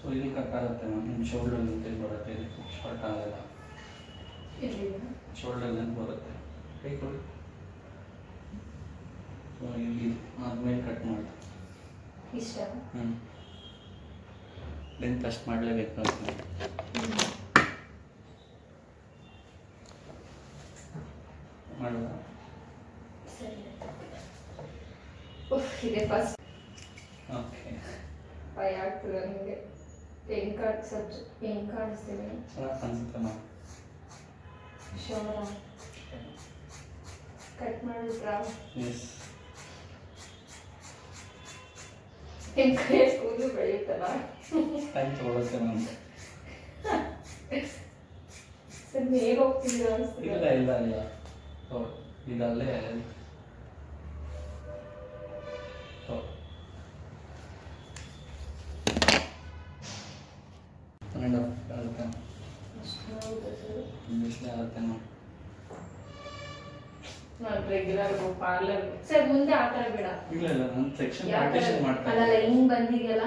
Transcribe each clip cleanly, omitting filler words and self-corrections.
So ಇಲ್ಲಿ ಕಟ್ಟಾಗುತ್ತೆ ma'am, ನಿಮ್ಮ shoulder ನಿಂತ ಬರುತ್ತೆ, ಇದಕ್ಕೆ ಶಾರ್ಟ್ ಆಗಲ್ಲ, ಶೋಲ್ಡರ್ ನಿಂತ ಬರುತ್ತೆ. ಕೈ ಕೊಡಿ. ಸೊ ಇಲ್ಲಿ ಆದ್ಮೇಲೆ ಕಟ್ ಮಾಡಿ ಇಷ್ಟ. ಲೆಂತ್ ಅಷ್ಟು ಮಾಡಲೇಬೇಕು ಅಂತ ಮಾಡುವ. ಇದೆ ಫಸ್ಟ್. ಓಕೆ, ಭಯ ಆಗ್ತದೆ ನಿಮಗೆ. ಹೆಂಗೆ ಕಾಣಿಸ್ತೀವಿ? ಚೆನ್ನಾಗಿ ಕಾಣಿಸುತ್ತೆ ಮ್ಯಾಮ್. ಶೋರ ಕಟ್ ಮಾಡಿದ್ರಾ? ಎಸ್. ನಿಮ್ಮ ಕೈ ಕೂದಲು ಬೆಳೆಯುತ್ತಲ್ಲ, ಟೈಮ್ ತೊಗೊಳುತ್ತೆ ಮ್ಯಾಮ್. ಸರ್ ಹೇಗೆ ಹೋಗ್ತಿದ್ದೀರಾ ಅನಿಸ್ತಿದೆ? ಇಲ್ಲ ಇಲ್ಲ ಇಲ್ಲ, ಈಗ ಅಲ್ಲೇ ಆಗುತ್ತೆ, ಇಂಗ್ಲೀಷ್ಲೇ ಆಗುತ್ತೆ ಮ್ಯಾಮ್. ನಾನು ರೆಗ್ಯುಲರ್ ಪಾರ್ಲರ್. ಸರ್ ಮುಂದೆ ಆ ಥರ ಬೇಡ. ಇಲ್ಲ ಇಲ್ಲ, ನಾನು ಸೆಕ್ಷನ್ ಪಾರ್ಟಿಷನ್ ಮಾಡ್ತಾ ಅಲ್ಲಲ್ಲ, ಹಿಂಗ್ ಬಂದಿದೆಯಲ್ಲ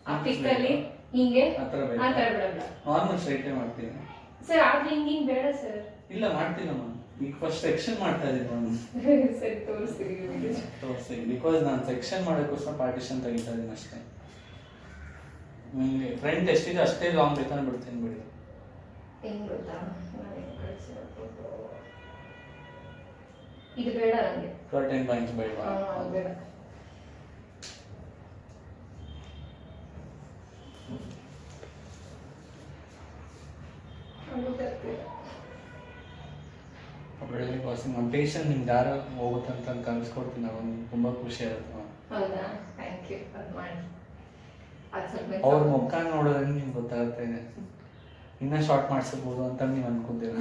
ಆ ಪಿಕ್ಕಲ್ಲಿ ಹಿಂಗೆ, ಆ ಥರ ಬೇಡ, ಆ ಥರ ಬೇಡ. ನಾರ್ಮಲ್ ಸ್ಟ್ರೈಟೇ ಮಾಡ್ತೀನಿ ಸರ್ ಆದ್ರೆ ಹಿಂಗ್ ಬೇಡ ಸರ್. ಇಲ್ಲ ಮಾಡ್ತೀನಿ ಮ್ಯಾಮ್, ಈಗ ಫಸ್ಟ್ ಸೆಕ್ಷನ್ ಮಾಡ್ತಾ ಇದ್ದೀನಿ ನಾನು. ಸರಿ ತೋರಿಸ್ತೀವಿ ತೋರಿಸಿ, ಬಿಕಾಸ್ ನಾನು ಸೆಕ್ಷನ್ ಮಾಡೋಕ್ಕೋಸ್ಕರ ಪಾರ್ಟಿಷನ್ ತೆಗಿತಾ ಇದ್ದೀನಿ ಅಷ್ಟೇ. ನಿಮಗೆ ಫ್ರಂಟ್ ಎಷ್ಟಿದೆ ಅಷ್ಟೇ ಲಾಂಗ್ ಬೇಕಂದ್ರೆ ಬಿಡ್ತೀನಿ ಬಿಡಿ. ಹೆಂಗ್ ಗೊತ್ತಾ, ಇದು ಬೇಡ ನನಗೆ. 13 ಪಾಯಿಂಟ್ಸ್ ಬೇಡ, ಬೇಡ. ಒಳ್ಳೆ ವಾಸಿಂಗ್ ನಮ್ಮ ಪೇಷಂಟ್ ನಿಮ್ಗೆ ಯಾರು ಹೋಗುತ್ತಂತ ಕನ್ಸ್ಕೊಡ್ತೀನಿ, ನಾವು ತುಂಬ ಖುಷಿ ಆಗುತ್ತೆ ಮ್ಯಾಮ್. ಹೌದಾ, ಥ್ಯಾಂಕ್ ಯು. ಅದು ಮಾಡಿ ಅವ್ರ ಮುಖ ನೋಡೋದ್ರೆ ನಿಮ್ಗೆ ಗೊತ್ತಾಗುತ್ತೆ ಇನ್ನೂ ಶಾರ್ಟ್ ಮಾಡಿಸ್ಬೋದು ಅಂತ ನೀವು ಅನ್ಕೋತೀರ.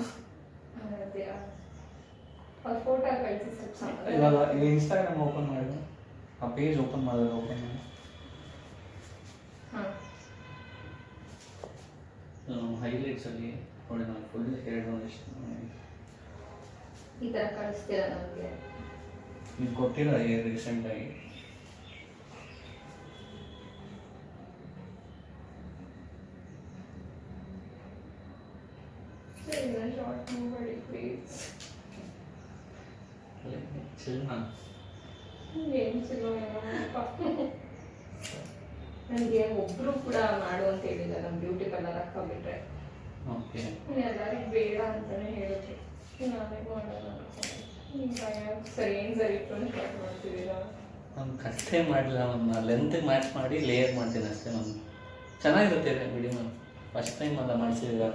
ಫೋಟೋ ಕಳಿಸಿ ಸ್ವಲ್ಪ. ಇವಾಗ ಇನ್ಸ್ಟಾಗ್ರಾಮ್ ಓಪನ್ ಮಾಡಿ, ಆ ಪೇಜ್ ಓಪನ್ ಮಾಡಿದ್ರೆ ಓಪನ್ ಮಾಡಿ. ಹೈಲೈಟ್ಸಲ್ಲಿ ನೋಡಿ, ನಾನು ಫುಲ್ ಹೇರ್ ಎಷ್ಟು ಈ ಥರ ಕಳಿಸ್ತೀರಾ ನಮಗೆ? ನೀವು ಕೊಟ್ಟಿರೋ ಹೇರ್ ರೀಸೆಂಟಾಗಿ ಶಾರ್ಟ್ ಮಾಡಿ ಪ್ಲೀಸ್. ಏನು ಸಿಗೋ ನನಗೆ ಒಬ್ರು ಕೂಡ ಮಾಡು ಅಂತ ಹೇಳಿಲ್ಲ, ನಮ್ಮ ಬ್ಯೂಟಿ ಪಾರ್ಲರ್ ಅಕ್ಕ ಬಿಟ್ರೆ. ಓಕೆ, ಎಲ್ಲರಿಗೂ ಬೇಡ ಅಂತಾನೆ ಹೇಳಿದ್ರು, ನಾನೇ ಮಾಡೋಣ. ಸರಿ, ಏನು ಸರಿ ಇಟ್ಕೊಂಡು ಸ್ಟಾರ್ಟ್ ಮಾಡ್ತಿದ್ದೀರಾ? ನಾನು ಕಷ್ಟೇ ಮಾಡಿಲ್ಲ ಮ್ಯಾಮ್, ಲೆಂತ್ಗೆ ಮ್ಯಾಚ್ ಮಾಡಿ ಲೇಯರ್ ಮಾಡ್ತೀನಿ ಅಷ್ಟೇ ಮ್ಯಾಮ್. ಚೆನ್ನಾಗಿರುತ್ತೆ ಬಿಡಿ ಮ್ಯಾಮ್, ಫಸ್ಟ್ ಟೈಮ್ ಅಲ್ಲ ಮಾಡಿಸಿದ್ದೀರ.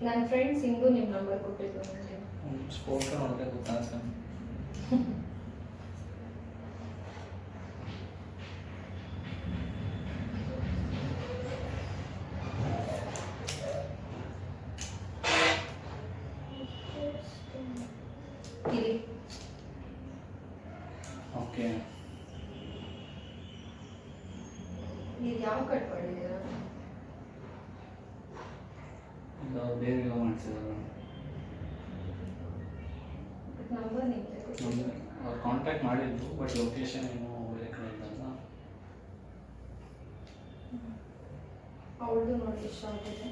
ನನ್ನ ಫ್ರೆಂಡ್ ಸಿಂಗು ನಿಮ್ಮ ನಂಬರ್ ಕೊಟ್ಟಿದ್ದು ನನಗೆ. ಫೋಟೋ ನೋಡಿದ್ರೆ ಗೊತ್ತಾಗುತ್ತೆ. ಓಕೆ, ನೀವು ಯಾವ ಕಟ್ ಮಾಡಿದ್ದೀರಾ? ಬೇರೆ ಯಾವ ಮಾಡಿಸಿದ್ರು ನಂಬರ್ ನಿಮಗೆ ಅವ್ರು ಕಾಂಟ್ಯಾಕ್ಟ್ ಮಾಡಿದ್ರು, ಬಟ್ ಲೊಕೇಶನ್ ಏನು ಬೇರೆ ಕಡೆ ಇಲ್ಲಲ್ಲ. ಅವಳದು ನೋಡಿ ಎಷ್ಟು ಆಗಿದೆ.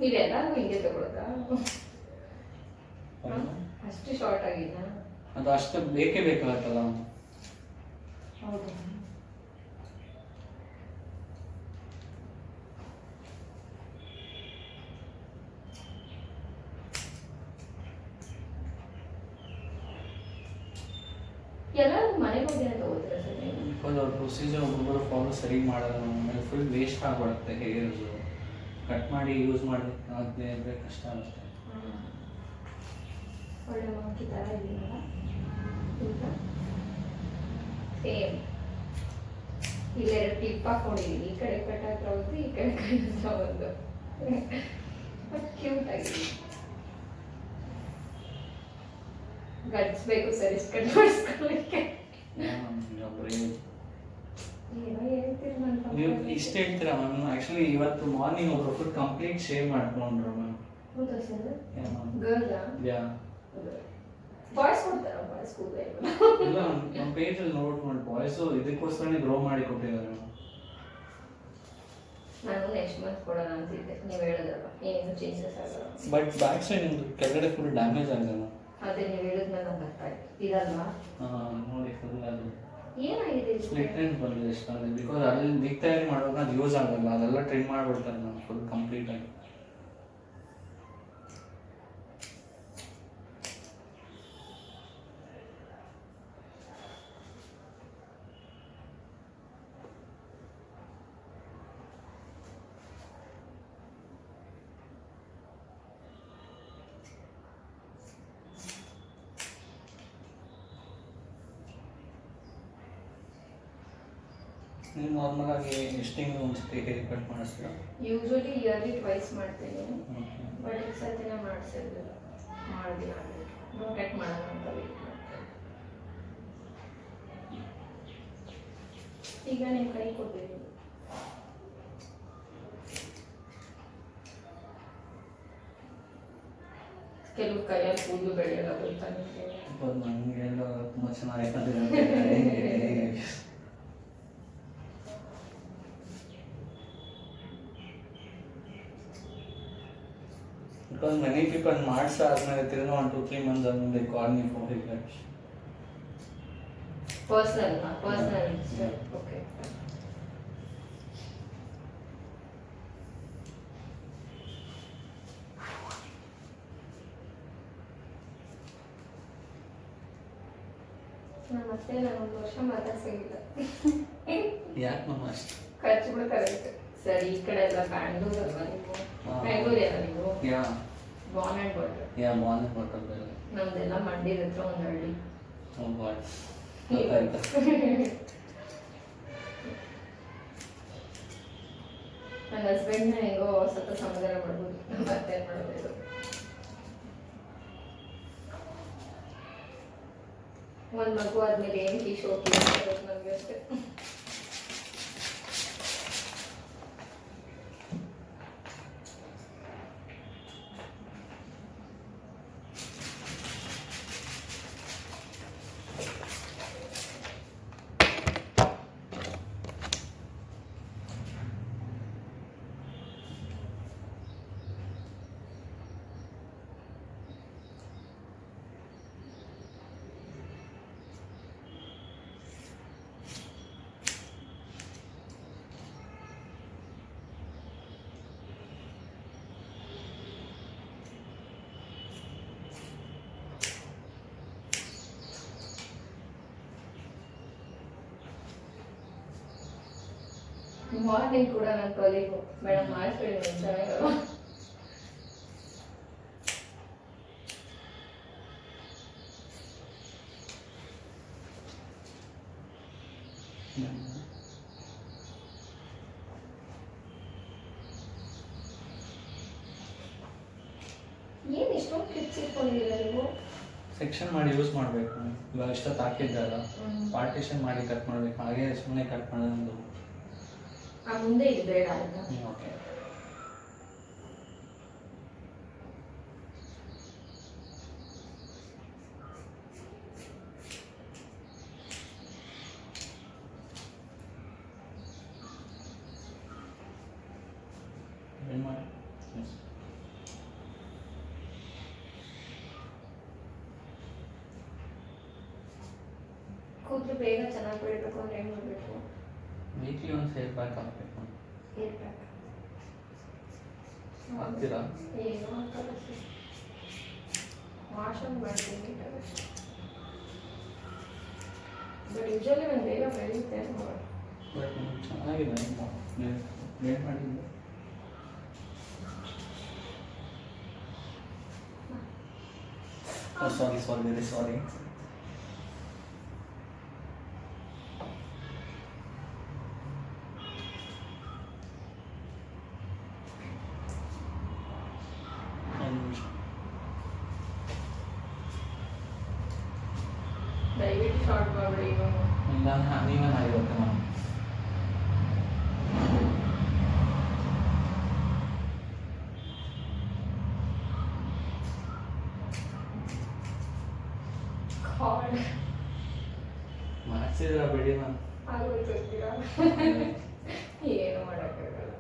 ನೀವೆಲ್ಲರಿಗೂ ಹಿಂಗೆ ತಗೊಳ್ಳೋದಾ? ಅಷ್ಟು ಶಾರ್ಟ್ ಆಗಿಲ್ಲ, ಅದು ಅಷ್ಟು ಬೇಕೇ ಬೇಕಾಗತ್ತಲ್ಲ. ಹೌದು. ಎಲ್ಲರೂ ಮನೆಗೆ ಹೋಗಿನ ತಗೋತೀರಾ ಸರ್ ನೀವು? ಬಿಕಾಸ್ ಅವ್ರ ಪ್ರೊಸೀಜರ್ ಒಬ್ಬೊಬ್ಬರು ಫಾಲೋ ಸರಿ ಮಾಡೋದು ಆಮೇಲೆ ಫುಲ್ ವೇಸ್ಟ್ ಆಗಿಬಿಡುತ್ತೆ ಹೇರ್ಸು ಕಟ್ ಮಾಡಿ ಯೂಸ್ ಮಾಡಲಿಕ್ಕೆ ಅಂದರೆ ಕಷ್ಟ ಆಗುತ್ತೆ. ಒಳ್ಳೆ ಮಂಕಿ ಥರ ಇದೆಯಲ್ಲ ಈಗ ಸೇಮ್ ಇಲ್ಲೆರಡು ಕ್ಲಿಪ್ ಹಾಕೊಂಡಿದ್ದೀನಿ, ಈ ಕಡೆ ಕಟ್ ಹತ್ರ ಒಂದು ಈ ಕಡೆ ಕಟ್ ಹತ್ರ ಒಂದು ಬಟ್ ಕ್ಯೂಟ್ ಆಗಿದೆ. ಗಡ್ಸ್ಬೇಕು ಸರ್ ಇಷ್ಟು ಕಟ್ ಮಾಡಿಸ್ಕೊಳ್ಳೋಕ್ಕೆ. ಏನೋ ಹೇಳ್ತೀರಿ ನೀವು ನನ್ನ ಇಷ್ಟು ಹೇಳ್ತೀರಾ ಮ್ಯಾಮ್? ಆ್ಯಕ್ಚುಲಿ ಇವತ್ತು ಮಾರ್ನಿಂಗ್ ಒಬ್ರು ಫುಲ್ ಕಂಪ್ಲೀಟ್ ಶೇವ್ ಮಾಡ್ಕೊಂಡ್ರು ಮ್ಯಾಮ್. ಹೌದಾ ಸರ್? Yeah. ಗರ್ಲಾ? ಯಾ ಬಾಯ್ಸ್ ಕೊಡ್ತಾರ? ಬಾಯ್ಸ್ ಕೂಡ ಇಲ್ಲ ನಮ್ಮ ಪೇಜಲ್ಲಿ ನೋಡ್ಕೊಂಡು ಬಾಯ್ಸು ಇದಕ್ಕೋಸ್ಕರನೇ ಗ್ರೋ ಮಾಡಿ ಕೊಟ್ಟಿದ್ದಾರೆ ಮ್ಯಾಮ್. ನಾನು ನೆಕ್ಸ್ಟ್ ಮಂತ್ ಕೊಡೋಣ ಅಂತಿದ್ದೆ, ನೀವು ಹೇಳಿದ್ರಲ್ಲ ಏನು ಚೇಂಜಸ್ ಆಗಲ್ಲ. ಬಟ್ ಬ್ಯಾಕ್ ಸೈಡ್ ನಿಮ್ದು ಕೆಳಗಡೆ ಫುಲ್ ಡ್ಯಾಮೇಜ್ ಆಗಿದೆ ಮ್ಯಾಮ್. ಅದೇ ನೀವು ಹೇಳಿದ್ಮೇಲೆ ನಂಗೆ ಅರ್ಥ ಆಯ್ತು. ಇದಲ್ವಾ? ನೋಡಿ ಫುಲ್ ಅದು ಏನಾಗಿದೆ ಸ್ಪ್ಲಿಟ್ ಎಂಡ್ ಬಂದಿದೆ ಎಷ್ಟು ಅಂದರೆ ಬಿಕಾಸ್ ಅಲ್ಲಿ ದಿಗ್ ತಯಾರಿ ಮಾಡುವಾಗ ಅದು ಯೂಸ್ ಆಗಲ್ಲ, ಅದೆಲ್ಲ ಟ್ರಿಮ್ ಮಾಡಿಬಿಡ್ತಾರೆ ಮ್ಯಾಮ್ ಫುಲ್ ಕಂಪ್ಲೀಟಾಗಿ. ನೀವು ನಾರ್ಮಲ್ ಆಗಿ ಎಷ್ಟು ತಿಂಗಳು ಒಂದ್ಸತಿ ಹೇರ್ ಕಟ್ ಮಾಡಿಸ್ತೀರಾ? ಯೂಶಲಿ ಇಯರ್ಲಿ ಟ್ವೈಸ್ ಮಾಡ್ತೀನಿ, ಬಟ್ ಈ ಸತಿನ ಮಾಡಿಸಿರ್ಲಿಲ್ಲ, ಮಾಡಿದಿಲ್ಲ ಪ್ರೊಟೆಕ್ಟ್ ಮಾಡೋಣ ಅಂತ ವೇಟ್ ಮಾಡ್ತೀನಿ. ಈಗ ನಿಮ್ಮ ಕೈ ಕೊಟ್ಟಿದ್ದೀನಿ, ಕೆಲವು ಕೈಯಲ್ಲಿ ಕೂದಲು ಬೆಳೆಯಲ್ಲ ಗೊತ್ತಾ ನಿಮಗೆ? ನನಗೆಲ್ಲ ತುಂಬ ಚೆನ್ನಾಗಿ ಬಿಕಾಸ್ ಮೆನಿ ಪೀಪಲ್ ಮಾಡಿಸಾದ್ಮೇಲೆ ತಿರ್ಗಿ 1-2-3 months ಆದ್ಮೇಲೆ call me for hair cut. Personal okay. ಮತ್ತೆ ನಾನು 1 ವರ್ಷ ಮಾತಾಡ್ಸಿಲ್ಲ. ಯಾಕೆ ಮ್ಯಾಮ್ ಅಷ್ಟು ಖರ್ಚು ಬಿಡ್ತಾರೆ ಸರ್. ಈ ಕಡೆ ಎಲ್ಲ ಬ್ಯಾಂಗ್ಳೂರ್ ಅಲ್ವಾ ನೀವು? ಬ್ಯಾಂಗ್ಳೂರ್ ಅಲ್ಲ ನೀವು? ಯಾ ಬಾರ್ನ್ ಆ್ಯಂಡ್ ಬಾಟರ್. ಯಾ ಬಾರ್ನ್ ಆ್ಯಂಡ್ ಬಾಟರ್ ಬೇರೆ. ನಮ್ದೆಲ್ಲ ಮಂಡ್ಯದ ಹತ್ರ ಒಂದು ಹಳ್ಳಿ. Oh god. ನನ್ನ ಹಸ್ಬೆಂಡ್ನ ಹೇಗೋ ಸ್ವಲ್ಪ ಸಮಾಧಾನ ಮಾಡ್ಬೋದು, ಮತ್ತೆ ಮಾಡೋದು. ಒಂದು ಮಗು ಆದ್ಮೇಲೆ ಏನು ಈ ಶೋಕಿ ನನಗೆ ಅಷ್ಟೇ. ಮಾರ್ನಿಂಗ್ ಕೂಡ ನನ್ನ ಕೊಲಿಗು ಮೇಡಮ್ ಮಾಡಿಸ್ಬೇಡಿ ಚೆನ್ನಾಗಿರಲ್ಲ. ಏನು ಇಷ್ಟೊಂದು ಕ್ಲಿಪ್ಸ್ ಇಟ್ಕೊಂಡಿದ್ದೀರಾ ನೀವು? ಸೆಕ್ಷನ್ ಮಾಡಿ ಯೂಸ್ ಮಾಡಬೇಕು. ಇವಾಗ ಇಷ್ಟೊತ್ತು ಹಾಕಿದ್ದಲ್ಲ, ಪಾರ್ಟಿಷನ್ ಮಾಡಿ ಕಟ್ ಮಾಡಬೇಕು. ಹಾಗೆ ಸುಮ್ಮನೆ ಕಟ್ ಮಾಡೋದು ಮುಂದೆ ಇದು ಬೇಡ ಅಂತ. ಓಕೆ. ಕೂದಲು ಬೇಗ ಚೆನ್ನಾಗಿ ಬೆಳಿಬೇಕು ಅಂದ್ರೆ ಏನು ಮಾಡಬೇಕು? ವೀಕ್ಲಿ ಒಂದು ಹೇರ್ ಪ್ಯಾಕ್ ಹಾಕಬೇಕು. ಹೇರ್ ಪ್ಯಾಕ್ ಹಾಕ್ತೀರಾ? ಏನು ಹಾಕಲ್ಲ ಸರ್, ವಾಶ್ ಒಂದು ಮಾಡ್ತೀನಿ. ಬಟ್ ಯೂಶಲಿ ಒಂದು ಬೇಗ ಬೆಳೆಯುತ್ತೆ ಬಟ್ ಚೆನ್ನಾಗಿದೆ ಮೇಡ್ ಮಾಡಿದ್ದು. Sorry very sorry. ದಯವಿಟ್ಟು ಶಾರ್ಟ್ ಮಾಡಬೇಡಿ ಇವಾಗ. ನೀವೇ ಮಾಡಿರುತ್ತೆ ನಾನು. ಕಾಡ್ ಮಾಡಿಸಿದ್ರ ಬಿಡಿ ನಾನು. ಆಗೋಯ್ತೀರಾ ಏನು ಮಾಡೋಕ್ಕಾಗಲ್ಲ.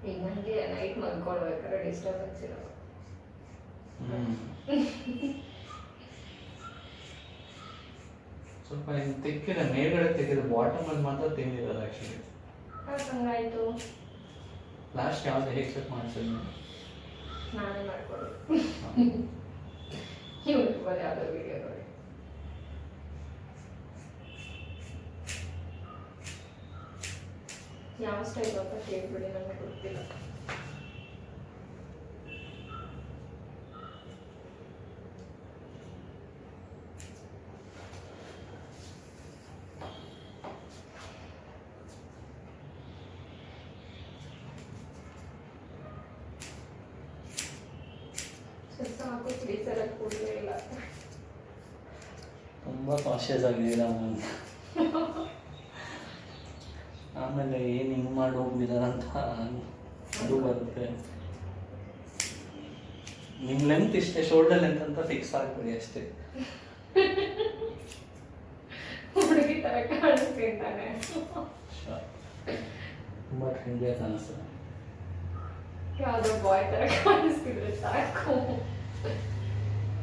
ಈಗ ನನಗೆ ನೈಟ್ ಮಲ್ಕೊಳ್ಬೇಕಾದ್ರೆ ಡಿಸ್ಟರ್ಬೆನ್ಸ್ ಇರೋದು. ಸ್ವಲ್ಪ ಇದು ತೆಕ್ಕಿದೆ, ಮೇಲ್ಗಡೆ ತೆಗೆದು ಬಾಟಮಲ್ಲಿ ಮಾತ್ರ ತಿಂದಿರೋದು ಆ್ಯಕ್ಚುಲಿ. ಹಂಗಾಯ್ತು. ಲಾಸ್ಟ್ ಯಾವ್ದು ಹೇಗೆ ಚೆಕ್ ಮಾಡಿಸಿದ್ವಿ? ನಾನೇ ಮಾಡ್ಕೊಳ್ಳಿ ಯೂಟ್ಯೂಬಲ್ಲಿ ಯಾವುದೋ ವಿಡಿಯೋ ನೋಡಿ. ಯಾವ ಸ್ಟೈಲ್ ಅಂತ ಕೇಳ್ಬಿಡಿ, ನನಗೆ ಗೊತ್ತಿಲ್ಲ. ಸಾಕು, ಫ್ರೀಸರ್ ಕೂಡಲೇ ಇಲ್ಲ. ತುಂಬ ಕಾನ್ಶಿಯಸ್ ಆಗಿದ್ದೀರಾ ಆಮೇಲೆ ಏನು ಹಿಂಗೆ ಮಾಡಿ ಹೋಗ್ಬಿದಾರಂತ ಅದು ಬರುತ್ತೆ. ನಿಮ್ಮ ಲೆಂತ್ ಇಷ್ಟೇ, ಶೋಲ್ಡರ್ ಲೆಂತ್ ಅಂತ ಫಿಕ್ಸ್ ಆಗ್ಬಿಡಿ ಅಷ್ಟೇ. ಹುಡುಗಿ ಥರ ಕಾಣಿಸ್ತಿದ್ದಾನೆ. ತುಂಬ ಟ್ರೆಂಡಿ ಕಾಣಿಸ್ತದೆ. ಯಾವುದೋ ಬಾಯ್ ಥರ ಕಾಣಿಸ್ತಿದ್ರೆ ಸಾಕು.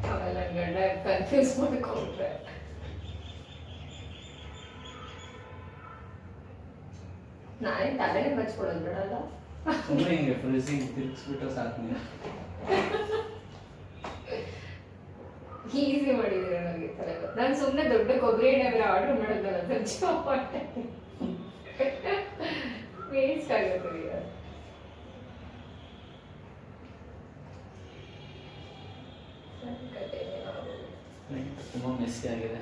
ಆಮೇಲೆ ನನ್ನ ಗಂಡ ಕನ್ಫ್ಯೂಸ್ ಮಾಡಿಕೊಂಡ್ರೆ. ನಾನೇ ತಲೆನೇ ಬಚ್ಕೊಳ್ಳೋದು ಬಿಡಲ್ಲ. ಸುಮ್ಮನೆ ಹಿಂಗೆ ಫ್ರೀಸಿಂಗ್ ತಿರ್ಗಿಸ್ಬಿಟ್ಟು ಸಾಕು ನೀವು. ಈಸಿ ಮಾಡಿದ್ರೆ ನನಗೆ ತಲೆ. ನಾನು ಸುಮ್ಮನೆ ದೊಡ್ಡ ಕೊಬ್ಬರಿ ಎಣ್ಣೆ ಬೇರೆ ಆರ್ಡರ್ ಮಾಡೋದಲ್ಲ, ಸಂಜೆ ಹೊಟ್ಟೆ ವೇಸ್ಟ್ ಆಗುತ್ತೆ ಈಗ. ತುಂಬ ಮೆಸ್ಸಿ ಆಗಿದೆ.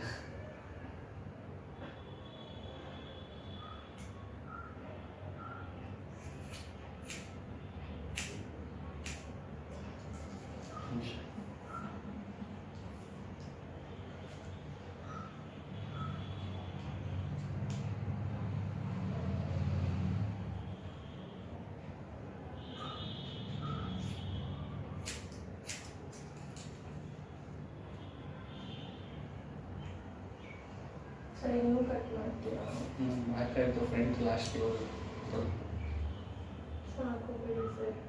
ಸರಿ, ಇನ್ನೂ ಕಟ್ ಮಾಡ್ತೀರಾ? ಹಾಕಾಯ್ತು ಫ್ರಂಟ್ ಲಾಸ್ಟ್ ಸಾಕು ಬಿಡಿ ಸರ್.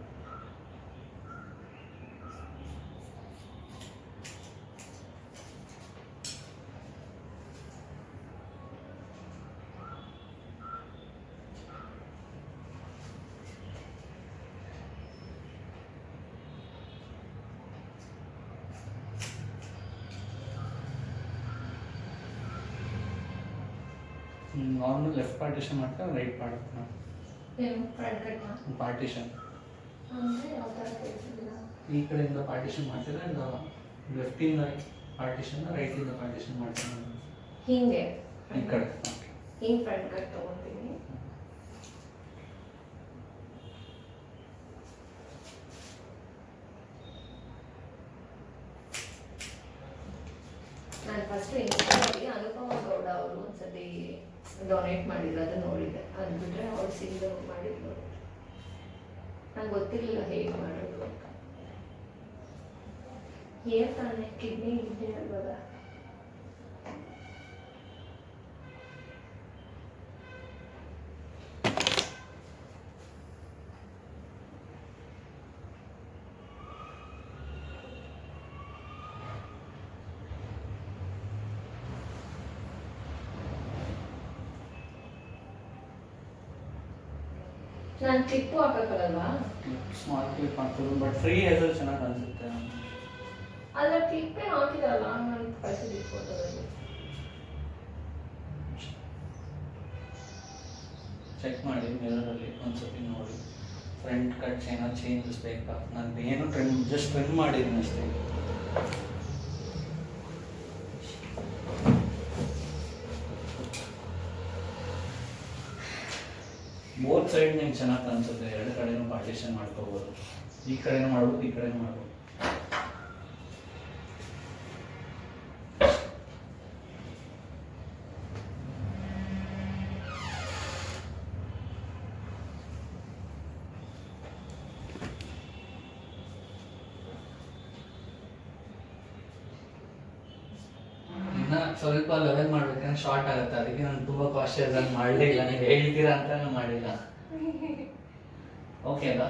ನಾರ್ಮಲ್ ಲೆಫ್ಟ್ ಪಾರ್ಟಿಷನ್ ಮಾಡ್ತಾ ರೈಟ್ ಮಾಡ್ತಾ ಏನು ಫ್ರಂಟ್ ಕಟ್ನ ಪಾರ್ಟಿಷನ್ ಅಂದರೆ ಯಾವ ಥರ ಕೇಳಿಸಿಲ್ಲ. ಈ ಕಡೆಯಿಂದ ಪಾರ್ಟಿಷನ್ ಮಾಡ್ತಿದ್ರೆ ಲೆಫ್ಟಿಂದ ಪಾರ್ಟಿಷನ್ ರೈಟಿಂದ ಪಾರ್ಟಿಷನ್ ಮಾಡ್ತೀನಿ. ಹೀಗೆ ಈ ಕಡೆ ಹಿಂಗೆ ಫ್ರಂಟ್ ಕಟ್ ತೊಗೊತೀನಿ. ನಾನು ಫಸ್ಟ್ ಇನ್ಸ್ಟಾದಲ್ಲಿ ಅನುಪಮ ಗೌಡ ಅವರು ಒಂದ್ಸತಿ ಡೊನೇಟ್ ಮಾಡಿದ್ರು, ಅದು ನೋಡಿದ್ದೆ. ಅದು ಬಿಟ್ಟರೆ ಅವ್ರು ಸಿಂಗ್ ಮಾಡಿದ್ರು. ನಂಗೆ ಗೊತ್ತಿರಲಿಲ್ಲ ಹೇಗೆ ಮಾಡೋದು ಅಂತ. ಹೇಳ್ತಾನೆ ಕಿಡ್ನಿ ಇದೆ ಅಲ್ವಲ್ಲ. ನಾನು ಕ್ಲಿಪ್ಪು ಹಾಕಕ್ಕಲ್ವಾ? ಸ್ಮಾಲ್ ಕ್ಲಿಪ್ ಹಾಕೋದು ಬಟ್ ಫ್ರೀ ಹೆಸರು ಚೆನ್ನಾಗಿ ಅನಿಸುತ್ತೆ. ಅದ್ರ ಕ್ಲಿಪ್ಪೇ ಹಾಕಿದಾರಲ್ಲ ನಾನು ಕಳಿಸಿದ್ದು ಫೋಟೋದಲ್ಲಿ. ಚೆಕ್ ಮಾಡಿ ಮಿರರಲ್ಲಿ ಒಂದ್ಸತಿ ನೋಡಿ. ಫ್ರಂಟ್ ಕಟ್ ಏನಾದ್ರು ಚೇಂಜಸ್ ಬೇಕಾ? ನಾನು ಏನು ಜಸ್ಟ್ ಟ್ರಿಮ್ ಮಾಡಿದ್ದೀನಿ ಅಷ್ಟೇ. ಬೋತ್ ಸೈಡ್ ನಿಮ್ಗೆ ಚೆನ್ನಾಗಿ ಕಾಣಿಸುತ್ತೆ. ಎರಡು ಕಡೆನೂ ಪಾರ್ಟಿಷನ್ ಮಾಡ್ಕೋಬೋದು. ಈ ಕಡೆನೂ ಮಾಡ್ಬೋದು, ಈ ಕಡೆನೂ ಮಾಡ್ಬೋದು. ಇನ್ನ ಸ್ವಲ್ಪ ಲೆವೆಲ್ ಮಾಡ್ಬೇಕಂದ್ರೆ ಶಾರ್ಟ್ ಆಗುತ್ತೆ. ಅದಕ್ಕೆ ನಾನು ತುಂಬಾ ಕಾಶಿಯಸ್ ಆಗಿ ಮಾಡಲೇ ಇಲ್ಲ. ನೀವು ಹೇಳ್ತೀರಾ ಅಂತ ನಾನು ಮಾಡಿಲ್ಲ. ಓಕೆ ಅಲ್ಲ?